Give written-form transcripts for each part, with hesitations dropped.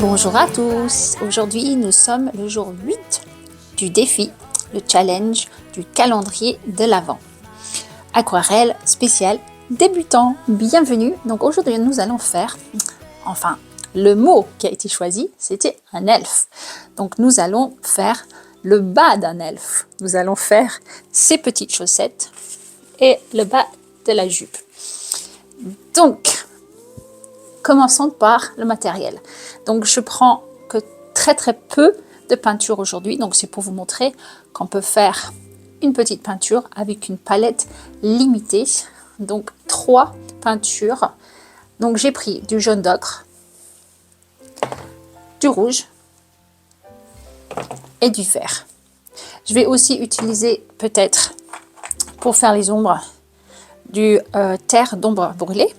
Bonjour à tous, aujourd'hui nous sommes le jour 8 du défi, le challenge du calendrier de l'Avent. Aquarelle spéciale débutant, bienvenue. Donc aujourd'hui nous allons faire, le mot qui a été choisi c'était un elfe. Donc nous allons faire le bas d'un elfe. Nous allons faire ses petites chaussettes et le bas de la jupe. Donc, commençons par le matériel. Donc, je prends que très peu de peinture aujourd'hui. Donc, c'est pour vous montrer qu'on peut faire une petite peinture avec une palette limitée. Donc, 3 peintures. Donc, j'ai pris du jaune d'ocre, du rouge et du vert. Je vais aussi utiliser peut-être pour faire les ombres du terre d'ombre brûlée.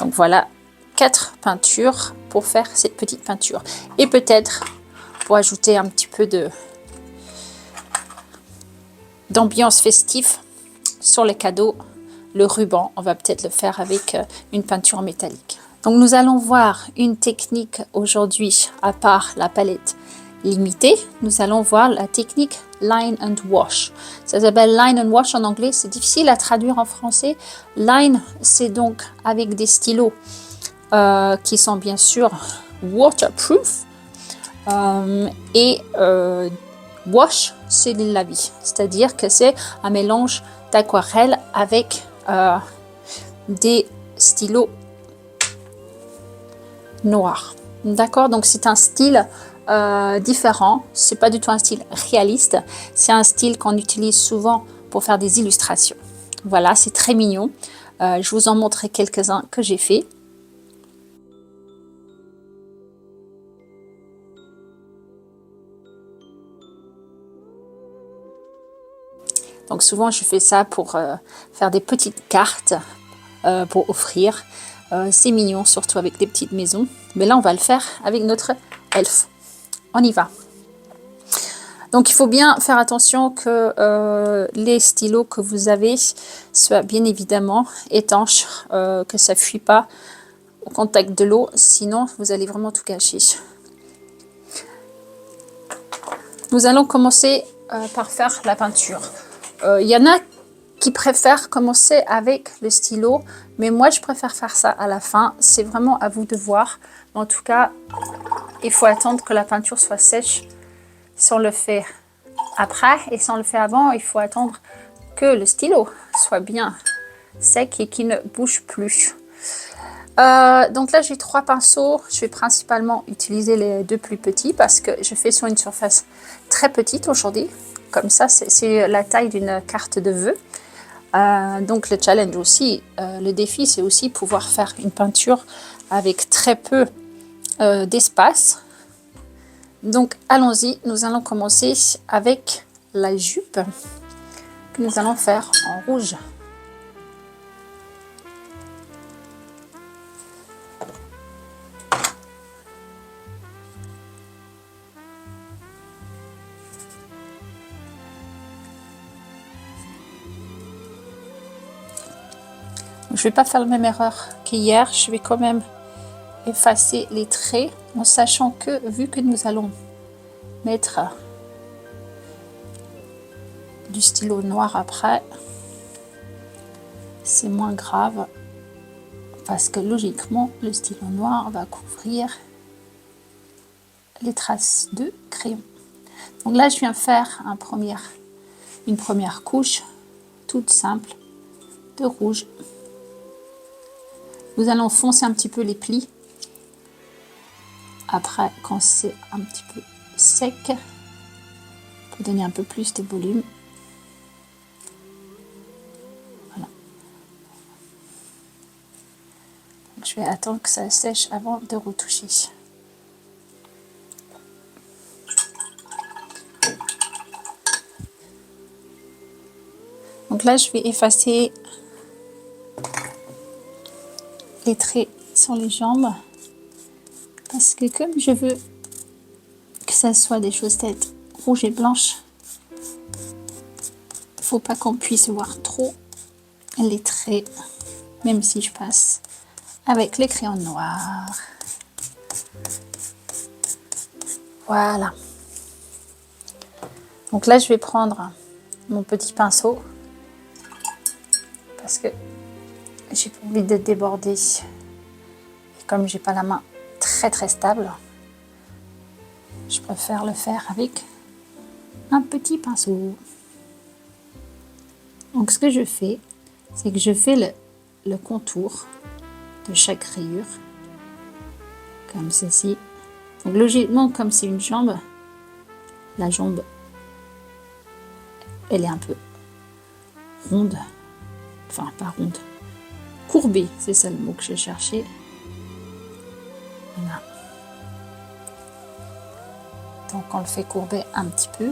Donc voilà 4 peintures pour faire cette petite peinture. Et peut-être pour ajouter un petit peu d'ambiance festive sur les cadeaux, le ruban, on va peut-être le faire avec une peinture métallique. Donc nous allons voir une technique aujourd'hui à part la palette limitée. Nous allons voir la technique line and wash. Ça s'appelle line and wash en anglais, c'est difficile à traduire en français. Line, c'est donc avec des stylos qui sont bien sûr waterproof. Wash, c'est de la vie, c'est-à-dire que c'est un mélange d'aquarelle avec des stylos noirs. D'accord, donc c'est un style différent, c'est pas du tout un style réaliste, c'est un style qu'on utilise souvent pour faire des illustrations. Voilà, c'est très mignon. Je vous en montrerai quelques-uns que j'ai fait. Donc souvent je fais ça pour faire des petites cartes pour offrir. C'est mignon, surtout avec des petites maisons. Mais là on va le faire avec notre elfe. On y va. Donc il faut bien faire attention que les stylos que vous avez soient bien évidemment étanches, que ça ne fuit pas au contact de l'eau, sinon vous allez vraiment tout gâcher. Nous allons commencer par faire la peinture. Il y en a qui préfèrent commencer avec le stylo, mais moi je préfère faire ça à la fin. C'est vraiment à vous de voir. Mais en tout cas, il faut attendre que la peinture soit sèche. Si on le fait après et si on le fait avant, il faut attendre que le stylo soit bien sec et qu'il ne bouge plus. Donc là j'ai 3 pinceaux. Je vais principalement utiliser les 2 plus petits parce que je fais sur une surface très petite aujourd'hui. Comme ça, c'est la taille d'une carte de vœux. Donc le challenge aussi, le défi, c'est aussi pouvoir faire une peinture avec très peu d'espace. Donc allons-y, nous allons commencer avec la jupe que nous allons faire en rouge. Je ne vais pas faire la même erreur qu'hier, je vais quand même effacer les traits en sachant que vu que nous allons mettre du stylo noir après, c'est moins grave parce que logiquement le stylo noir va couvrir les traces de crayon. Donc là je viens faire une première couche toute simple de rouge. Nous allons foncer un petit peu les plis. Après, quand c'est un petit peu sec, pour donner un peu plus de volume. Voilà. Donc, je vais attendre que ça sèche avant de retoucher. Donc là, je vais effacer les traits sur les jambes parce que comme je veux que ça soit des chaussettes rouges et blanches, il ne faut pas qu'on puisse voir trop les traits, même si je passe avec les crayons noirs. Voilà. Donc là, je vais prendre mon petit pinceau parce que j'ai pas envie de déborder. Et comme j'ai pas la main très stable, je préfère le faire avec un petit pinceau. Donc ce que je fais, c'est que je fais le contour de chaque rayure, comme ceci. Donc logiquement, comme c'est une jambe, la jambe, elle est un peu ronde, enfin pas ronde, courbée, c'est ça le mot que je cherchais. Voilà. Donc on le fait courber un petit peu.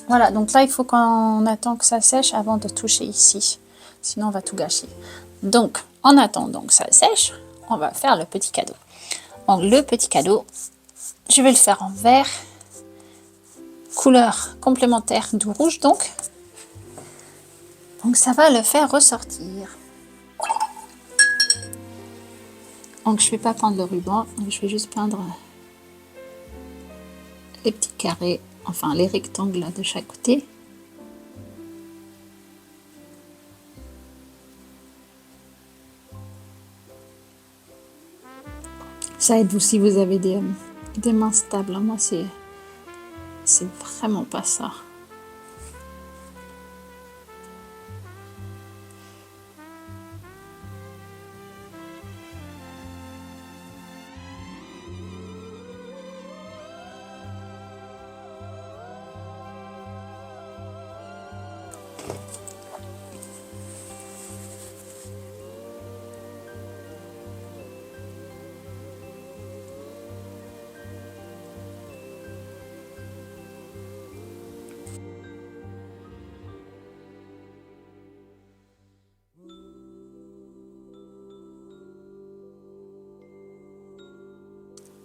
Voilà, donc là, il faut qu'on attend que ça sèche avant de toucher ici. Sinon, on va tout gâcher. Donc, en attendant que ça sèche, on va faire le petit cadeau. Donc, le petit cadeau, je vais le faire en vert. Couleur complémentaire du rouge, donc. Donc, ça va le faire ressortir. Donc, je ne vais pas prendre le ruban. Donc, je vais juste peindre les petits carrés, enfin les rectangles de chaque côté. Ça aide vous si vous avez des mains stables. Moi, c'est vraiment pas ça.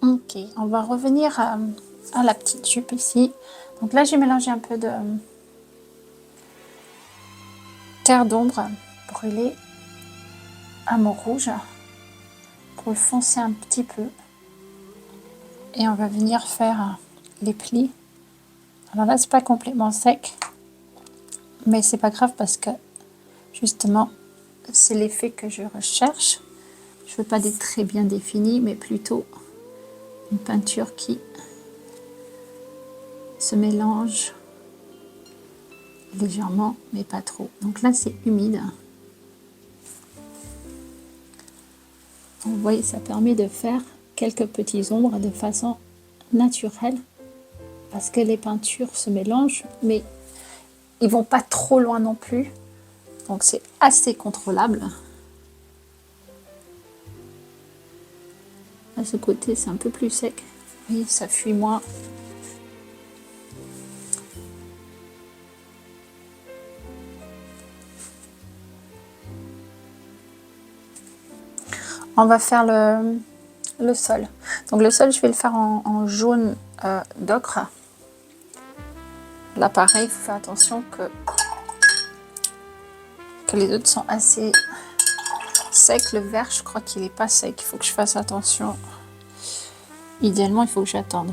Ok, on va revenir à la petite jupe ici. Donc là, j'ai mélangé un peu de terre d'ombre brûlée à mon rouge pour le foncer un petit peu. Et on va venir faire les plis. Alors là, c'est pas complètement sec, mais c'est pas grave parce que justement, c'est l'effet que je recherche. Je veux pas des traits bien définis, mais plutôt une peinture qui se mélange légèrement, mais pas trop. Donc là, c'est humide. Donc, vous voyez, ça permet de faire quelques petits ombres de façon naturelle, parce que les peintures se mélangent, mais ils vont pas trop loin non plus. Donc c'est assez contrôlable. À ce côté, c'est un peu plus sec. Oui, ça fuit moins. On va faire le sol. Donc le sol, je vais le faire en jaune d'ocre. Là, pareil, il faut faire attention que les autres sont assez secs. Le vert, je crois qu'il n'est pas sec. Il faut que je fasse attention. Idéalement, il faut que j'attende.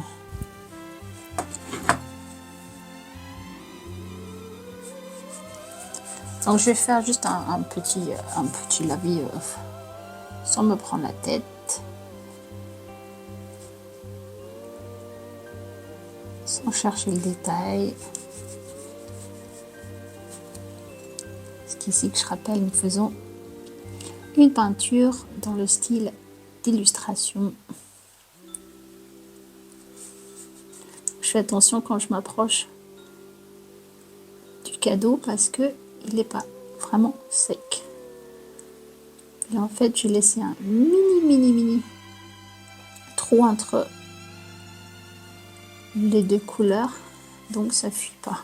Donc, je vais faire juste un petit lavis sans me prendre la tête. Sans chercher le détail. Ce qu'ici que je rappelle, nous faisons une peinture dans le style d'illustration. Je fais attention quand je m'approche du cadeau parce que il n'est pas vraiment sec. Et en fait, j'ai laissé un mini trou entre les deux couleurs, donc ça fuit pas.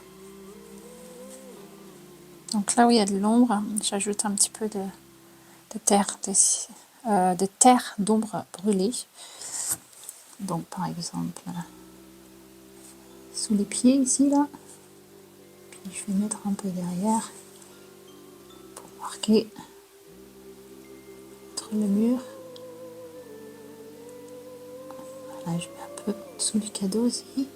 Donc là où il y a de l'ombre, j'ajoute un petit peu de terre d'ombre brûlée. Donc par exemple sous les pieds ici là, puis je vais mettre un peu derrière pour marquer entre le mur. Voilà, je mets un peu sous le cadeau aussi.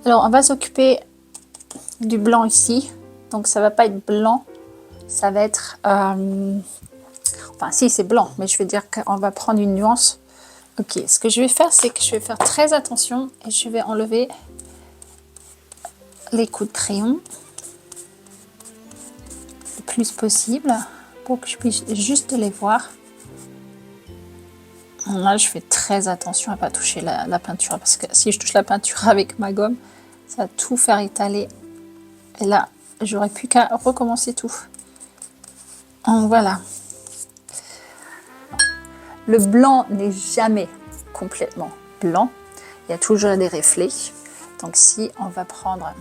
Alors on va s'occuper du blanc ici, donc ça va pas être blanc, ça va être enfin si c'est blanc, mais je veux dire qu'on va prendre une nuance. Ok, ce que je vais faire, c'est que je vais faire très attention et je vais enlever les coups de crayon le plus possible pour que je puisse juste les voir. Là, je fais très attention à ne pas toucher la peinture parce que si je touche la peinture avec ma gomme, ça va tout faire étaler. Et là, j'aurais plus qu'à recommencer tout. Donc, voilà. Le blanc n'est jamais complètement blanc. Il y a toujours des reflets. Donc si on va prendre...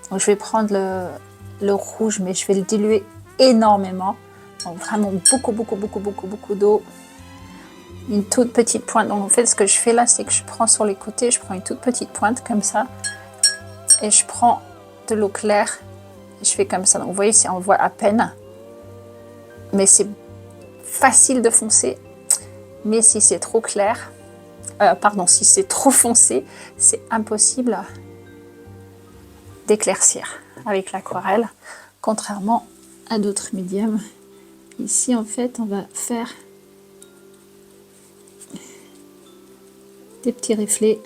Donc je vais prendre le rouge, mais je vais le diluer énormément. Donc vraiment beaucoup d'eau. Une toute petite pointe. Donc en fait, ce que je fais là, c'est que je prends sur les côtés, je prends une toute petite pointe comme ça. Et je prends de l'eau claire. Et je fais comme ça. Donc vous voyez, on voit à peine. Mais c'est facile de foncer. Mais si c'est trop clair, si c'est trop foncé, c'est impossible d'éclaircir avec l'aquarelle, contrairement à d'autres médiums. Ici, en fait, on va faire des petits reflets.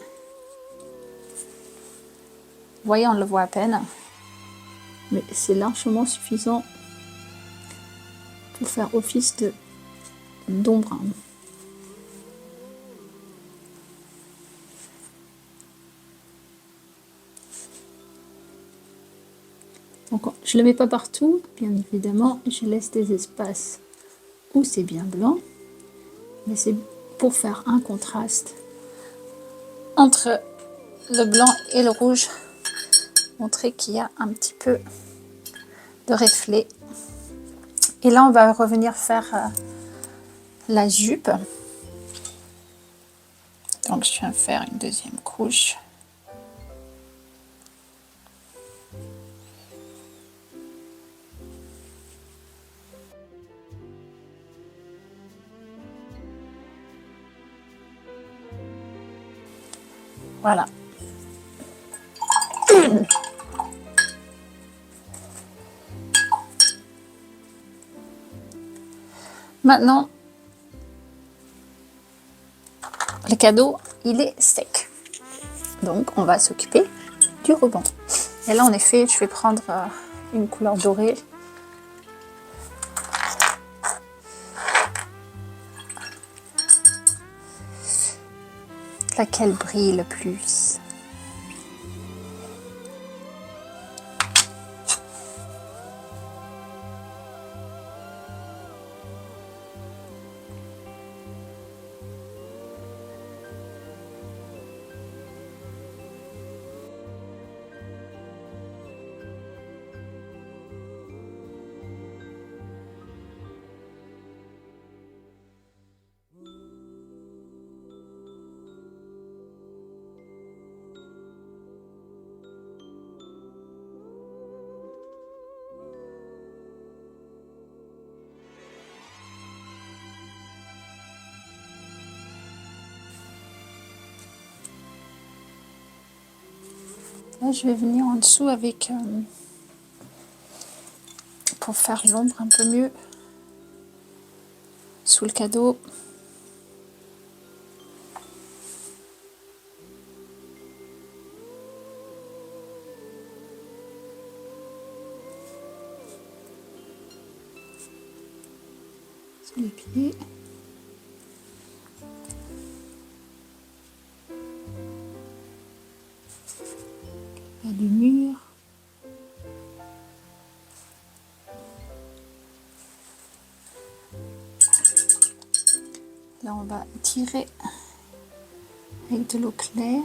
Vous voyez, on le voit à peine, mais c'est largement suffisant pour faire office d'ombre. Donc, je ne le mets pas partout, bien évidemment, je laisse des espaces où c'est bien blanc, mais c'est pour faire un contraste entre le blanc et le rouge, montrer qu'il y a un petit peu de reflet. Et là, on va revenir faire la jupe. Donc, je viens faire une deuxième couche. Voilà. Maintenant, le cadeau, il est sec. Donc, on va s'occuper du ruban. Et là, en effet, je vais prendre une couleur dorée. Laquelle brille le plus. Là, je vais venir en dessous avec pour faire l'ombre un peu mieux sous le cadeau. Sous les pieds. Bas du mur. Là, on va tirer avec de l'eau claire.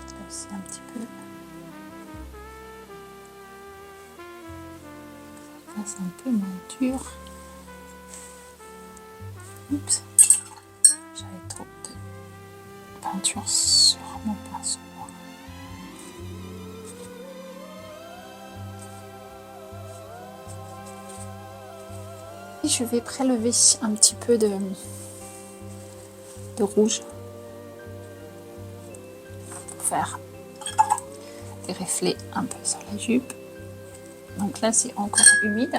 Ça aussi un petit peu. Là, c'est un peu moins dur. Oups, j'avais trop de peinture sur mon pinceau. Et je vais prélever un petit peu de rouge pour faire des reflets un peu sur la jupe. Donc là, c'est encore humide.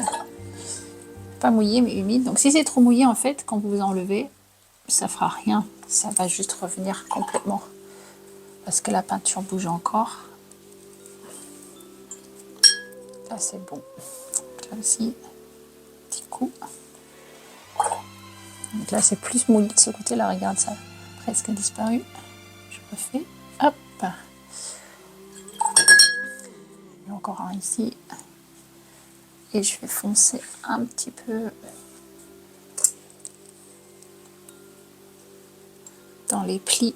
Pas mouillé, mais humide. Donc si c'est trop mouillé, en fait, quand vous enlevez, ça fera rien. Ça va juste revenir complètement. Parce que la peinture bouge encore. Là, c'est bon. Là aussi, petit coup. Donc là, c'est plus mouillé de ce côté-là. Regarde, ça a presque disparu. Je refais. Hop. Il y a encore un ici. Et je vais foncer un petit peu dans les plis.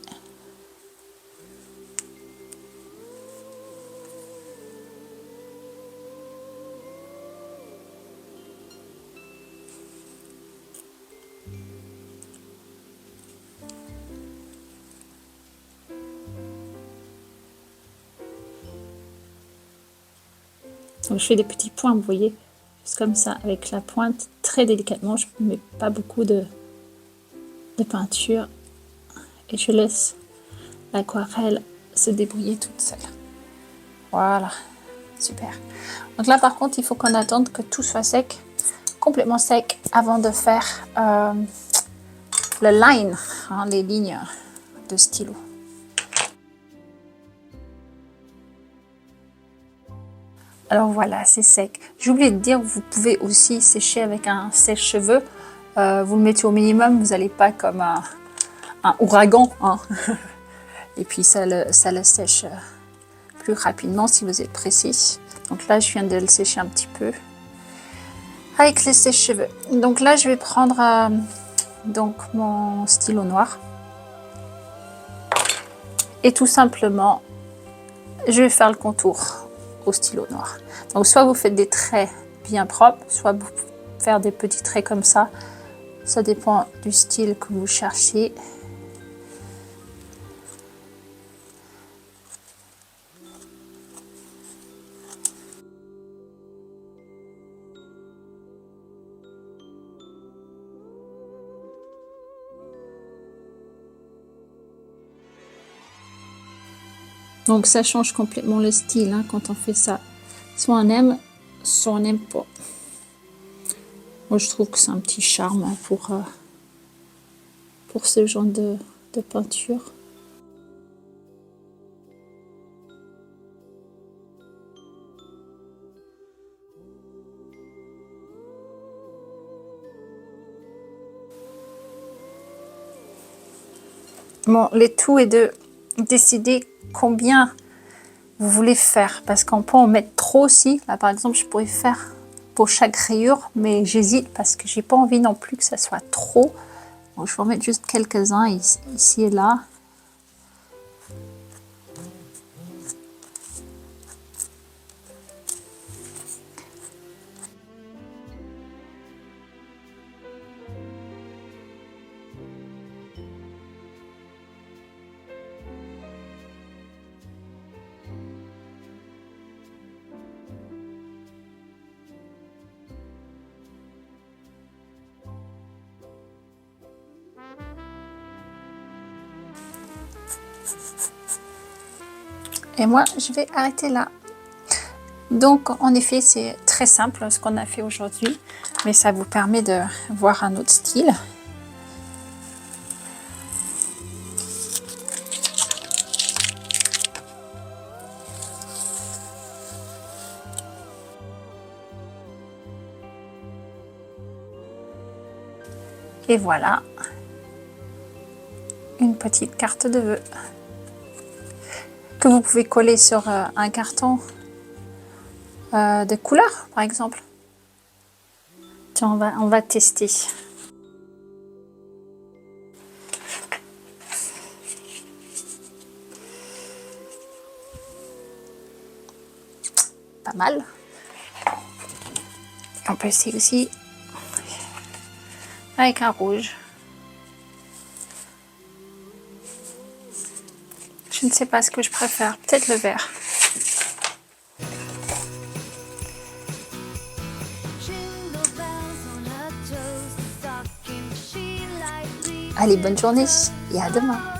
Donc je fais des petits points, vous voyez, juste comme ça, avec la pointe, très délicatement. Je ne mets pas beaucoup de peinture et je laisse l'aquarelle se débrouiller toute seule. Voilà, super. Donc là, par contre, il faut qu'on attende que tout soit sec, complètement sec, avant de faire le line, hein, les lignes de stylo. Alors voilà, c'est sec. J'ai oublié de dire, vous pouvez aussi sécher avec un sèche-cheveux. Vous le mettez au minimum, vous n'allez pas comme un ouragan. Hein. Et puis ça le sèche plus rapidement si vous êtes précis. Donc là, je viens de le sécher un petit peu avec les sèche-cheveux. Donc là, je vais prendre donc mon stylo noir. Et tout simplement, je vais faire le contour au stylo noir. Donc soit vous faites des traits bien propres, soit vous faire des petits traits comme ça. Ça dépend du style que vous cherchez. Donc ça change complètement le style hein, quand on fait ça. Soit on aime, soit on n'aime pas. Moi je trouve que c'est un petit charme pour ce genre de peinture. Bon, le tout est de décider combien vous voulez faire. Parce qu'on peut en mettre trop aussi. Là, par exemple, je pourrais faire pour chaque rayure. Mais j'hésite parce que j'ai pas envie non plus que ça soit trop. Donc, je vais en mettre juste quelques-uns ici et là. Et moi, je vais arrêter là. Donc, en effet, c'est très simple ce qu'on a fait aujourd'hui, mais ça vous permet de voir un autre style. Et voilà, une petite carte de vœux que vous pouvez coller sur un carton de couleur, par exemple. Tiens, on va tester. Pas mal. On peut essayer aussi avec un rouge. Je ne sais pas ce que je préfère, peut-être le vert. Allez, bonne journée et à demain.